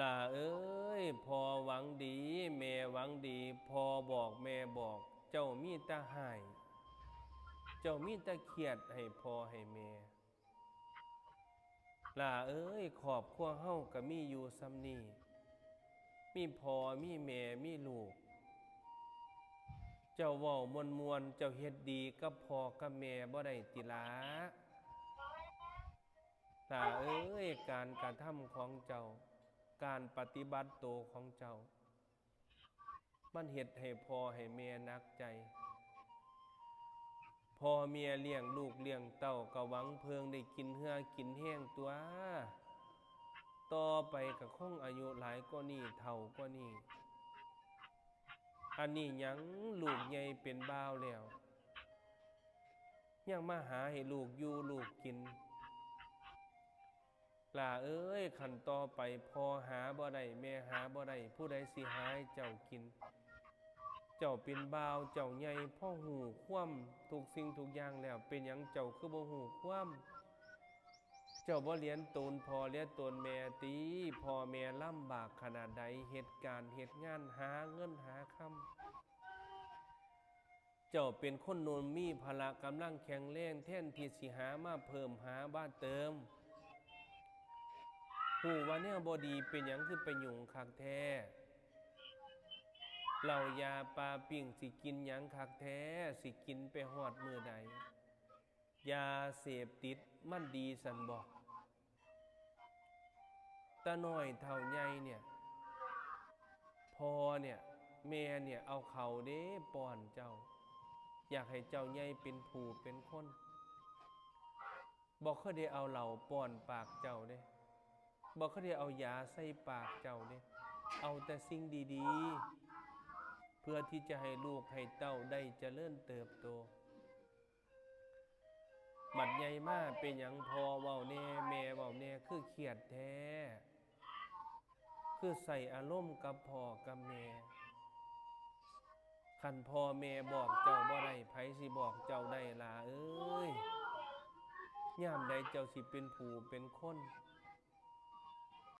ล่ะเอ้ยพอหวังดีแม่หวังดีพอบอกแม่บอกเจ้ามีแต่ให้เจ้ามีแต่เครียดให้พ่อให้แม่ล่ะเอ้ยครอบครัวเฮาก็มีอยู่ส่ำนี้มีพ่อมีแม่มีลูกเจ้าเว้ามวนๆเจ้าเฮ็ดดีกับพ่อกับแม่บ่ได้ติหลาล่ะเอ้ยการกระทำของเจ้าการปฏิบัติโตวของเจ้ามันเฮ็ดให้พ่อให้แม่หนักใจพ่อเมียเลี้ยงลูกเลี้ยงเต้าก็หวังเพิงได้กินเหือกินแห้งตัวต่อไปก็คงอายุหลายกว่านี้เฒ่ากว่านี้อันนี้หยังลูกใหญ่เป็นบ่าวแล้วยังมาหาให้ลูกอยู่ลูกกินล่ะเอ้ยขันต่อไปพ่อหาบ่ได้แม่หาบ่ได้ผู้ใดสิหาให้เจ้ากินเจ้าเป็นบ่าวเจ้าใหญ่พ่อหูความทุกสิ่งทุกอย่างแล้วเป็นหยังเจ้าคือบ่หูความเจ้าบ่เรียนตนพ่อเรียนตนแม่ติพ่อแม่ลำบากขนาดใดเหตุการณ์เหตุงานหาเงินหาคำเจ้าเป็นคนโนนมีพละกำลังแข็งแรงแทนที่สิหามาเพิ่มหาบ้านเติมหูว่าแนวบ่ดีเป็นหยังคือไปยุ่งคักแท้เหล้ายาปลาปิ้งสิกินหยังคักแท้สิกินไปฮอดมื้อใดยาเสพติดมันดีสันบ่ตาน้อยเท่าใหญ่เนี่ยพ่อเนี่ยแม่เนี่ยเอาเขาเด้ป้อนเจ้าอยากให้เจ้าใหญ่เป็นผู้เป็นคนบอกเขาได้เอาเหล่าป้อนปากเจ้าเด้บอกเขาได้เอายาใส่ปากเจ้าเด้เอาแต่สิ่งดีๆเพื่อที่จะให้ลูกให้เต้าได้เจริญเติบโตบัดใหญ่มาเป็นหยังพอเว้าแน่แม่เว้าแน่คือเครียดแท้คือใส่อารมณ์กับพ่อกับแม่คันพ่อแม่บอกเจ้าบ่ได้ไผสิบอกเจ้าได้ล่ะเอ้ยยามใดเจ้าสิเป็นผู้เป็นคน